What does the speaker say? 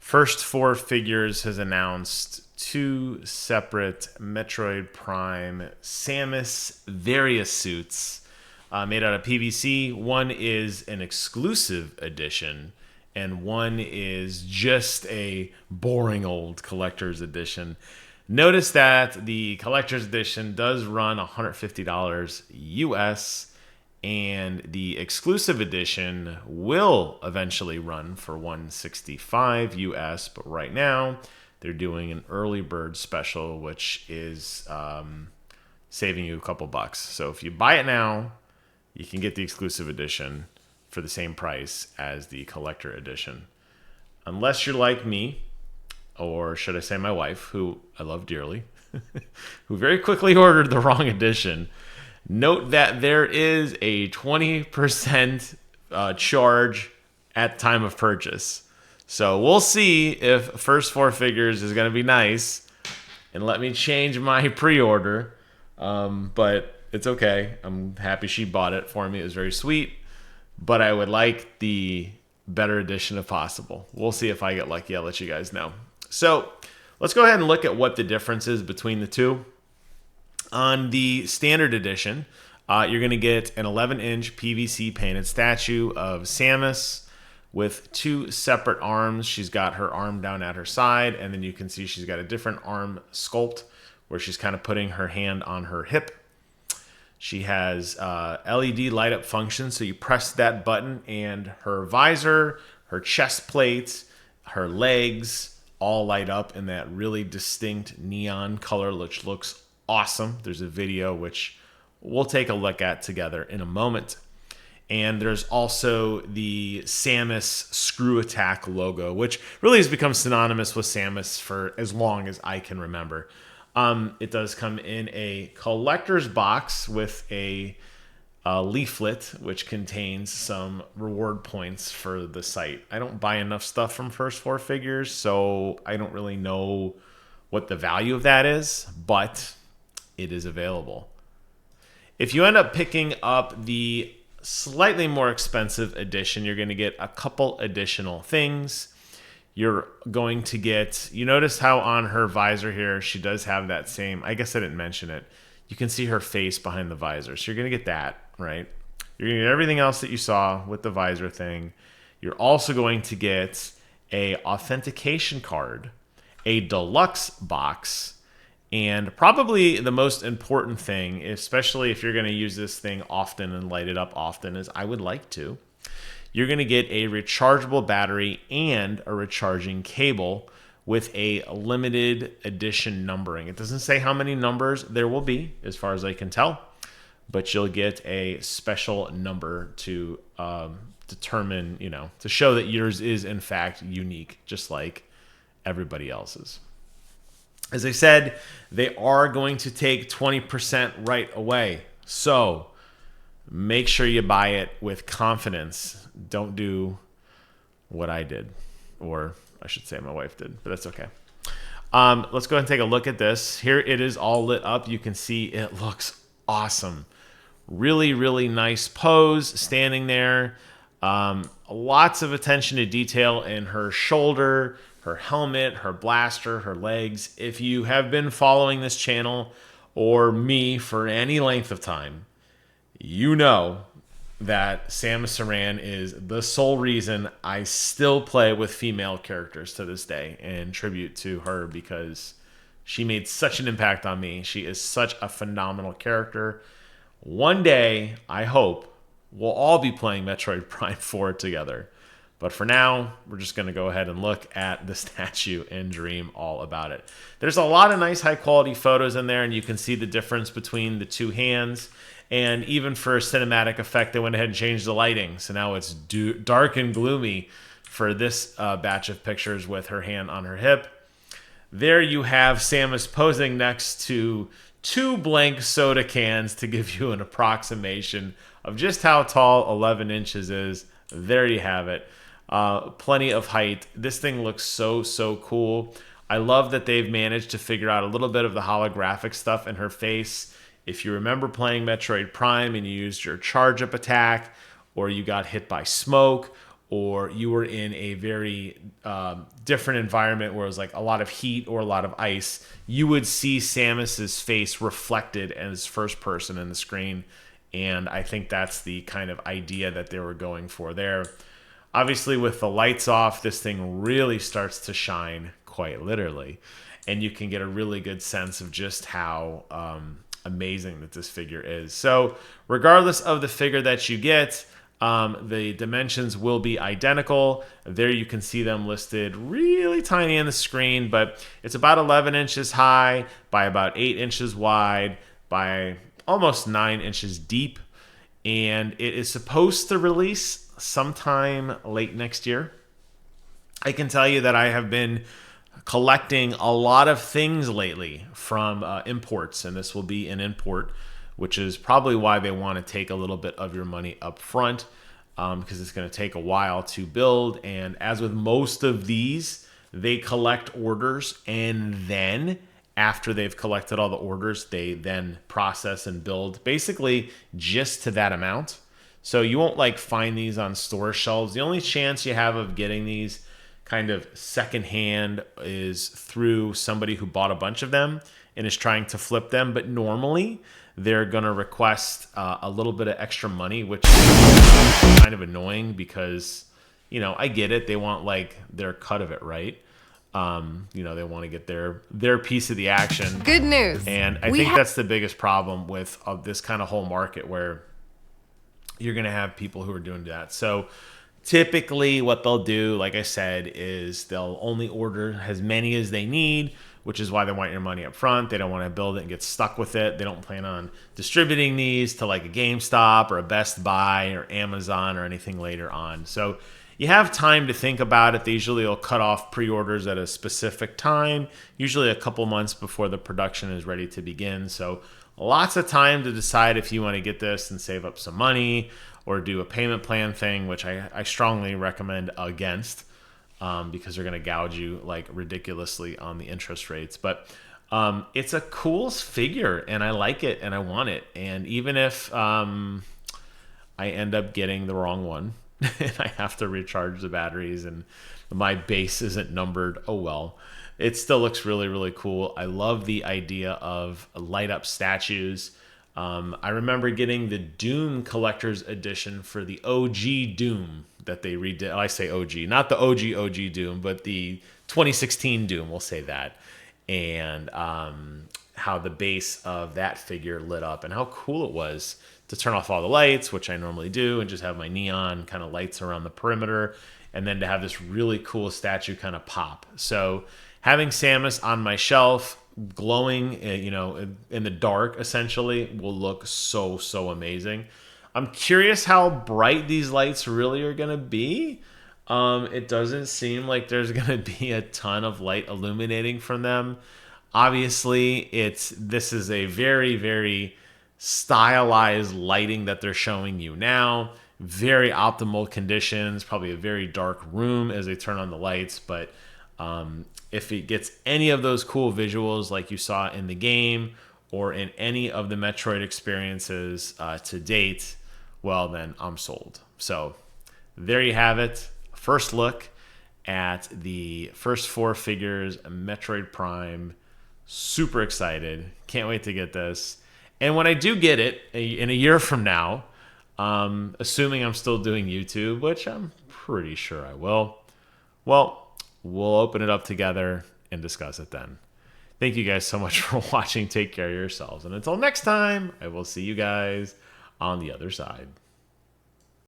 First Four Figures has announced two separate Metroid Prime Samus Varia suits made out of PVC. One is an exclusive edition, and one is just a boring old collector's edition. Notice that the collector's edition does run $150 US, and the exclusive edition will eventually run for $165 US, but right now they're doing an early bird special, which is saving you a couple bucks. So if you buy it now, you can get the exclusive edition for the same price as the collector edition. Unless you're like me, or should I say my wife, who I love dearly, who very quickly ordered the wrong edition. Note that there is a 20% charge at time of purchase. So we'll see if First Four Figures is going to be nice and let me change my pre-order. But it's okay. I'm happy she bought it for me. It was very sweet. But I would like the better edition if possible. We'll see if I get lucky. I'll let you guys know. So let's go ahead and look at what the difference is between the two. On the standard edition, you're going to get an 11-inch PVC painted statue of Samus with two separate arms. She's got her arm down at her side, and then you can see she's got a different arm sculpt where she's kind of putting her hand on her hip. She has LED light up function, so you press that button and her visor, her chest plate, her legs all light up in that really distinct neon color, which looks awesome. There's a video which we'll take a look at together in a moment. And there's also the Samus Screw Attack logo, which really has become synonymous with Samus for as long as I can remember. It does come in a collector's box with a leaflet, which contains some reward points for the site. I don't buy enough stuff from First Four Figures, so I don't really know what the value of that is, but it is available. If you end up picking up the slightly more expensive edition, you're going to get a couple additional things. You're going to get, you notice how on her visor here, she does have that same, I guess I didn't mention it. You can see her face behind the visor. So you're going to get that, right? You're going to get everything else that you saw with the visor thing. You're also going to get a authentication card, a deluxe box, and probably the most important thing, especially if you're going to use this thing often and light it up often, as I would like to, you're going to get a rechargeable battery and a recharging cable with a limited edition numbering. It doesn't say how many numbers there will be, as far as I can tell, but you'll get a special number to determine, to show that yours is in fact unique, just like everybody else's. As I said, they are going to take 20% right away. So make sure you buy it with confidence. Don't do what I did, or I should say my wife did, but that's okay. Let's go ahead and take a look at this. Here it is all lit up. You can see it looks awesome. Really, really nice pose standing there. Lots of attention to detail in her shoulder, her helmet, her blaster, her legs. If you have been following this channel or me for any length of time, you know that Samus Aran is the sole reason I still play with female characters to this day, in tribute to her, because she made such an impact on me. She is such a phenomenal character. One day, I hope, we'll all be playing Metroid Prime 4 together. But for now, we're just going to go ahead and look at the statue and dream all about it. There's a lot of nice high-quality photos in there, and you can see the difference between the two hands. And even for cinematic effect, they went ahead and changed the lighting. So now it's dark and gloomy for this batch of pictures with her hand on her hip. There you have Samus posing next to two blank soda cans to give you an approximation of just how tall 11 inches is. There you have it. Plenty of height. This thing looks so, so cool. I love that they've managed to figure out a little bit of the holographic stuff in her face. If you remember playing Metroid Prime and you used your charge-up attack, or you got hit by smoke, or you were in a very different environment where it was like a lot of heat or a lot of ice, you would see Samus's face reflected as first person in the screen. And I think that's the kind of idea that they were going for there. Obviously, with the lights off, this thing really starts to shine, quite literally. And you can get a really good sense of just how amazing that this figure is. So regardless of the figure that you get, the dimensions will be identical. There you can see them listed really tiny on the screen, but it's about 11 inches high by about 8 inches wide by almost 9 inches deep. And it is supposed to release sometime late next year. I can tell you that I have been collecting a lot of things lately from imports, and this will be an import, which is probably why they want to take a little bit of your money up front, because it's going to take a while to build. And as with most of these, they collect orders, and then after they've collected all the orders, they then process and build basically just to that amount. So you won't like find these on store shelves. The only chance you have of getting these kind of secondhand is through somebody who bought a bunch of them and is trying to flip them. But normally they're going to request a little bit of extra money, which is kind of annoying because, you know, I get it. They want like their cut of it, right? You know, they want to get their piece of the action. Good news. And I think that's the biggest problem with this kind of whole market, where you're going to have people who are doing that. So typically what they'll do, like I said, is they'll only order as many as they need, which is why they want your money up front. They don't want to build it and get stuck with it. They don't plan on distributing these to like a GameStop or a Best Buy or Amazon or anything later on. So you have time to think about it. They usually will cut off pre-orders at a specific time, usually a couple months before the production is ready to begin. So lots of time to decide if you want to get this and save up some money, or do a payment plan thing, which I strongly recommend against, because they're going to gouge you like ridiculously on the interest rates. But it's a cool figure, and I like it, and I want it. And even if I end up getting the wrong one, and I have to recharge the batteries and my base isn't numbered, oh well. It still looks really, really cool. I love the idea of light up statues. I remember getting the Doom Collector's Edition for the OG Doom that they redid. I say OG, not the OG Doom, but the 2016 Doom, we'll say that. And how the base of that figure lit up and how cool it was to turn off all the lights, which I normally do, and just have my neon kind of lights around the perimeter, and then to have this really cool statue kind of pop. So having Samus on my shelf, glowing, you know, in the dark, essentially, will look so, so amazing. I'm curious how bright these lights really are going to be. It doesn't seem like there's going to be a ton of light illuminating from them. Obviously, this is a very, very stylized lighting that they're showing you now. Very optimal conditions, probably a very dark room as they turn on the lights, but if it gets any of those cool visuals like you saw in the game or in any of the Metroid experiences to date, well, then I'm sold. So there you have it. First look at the first 4 figures, Metroid Prime. Super excited. Can't wait to get this. And when I do get it in a year from now, assuming I'm still doing YouTube, which I'm pretty sure I will, well, we'll open it up together and discuss it then. Thank you guys so much for watching. Take care of yourselves. And until next time, I will see you guys on the other side.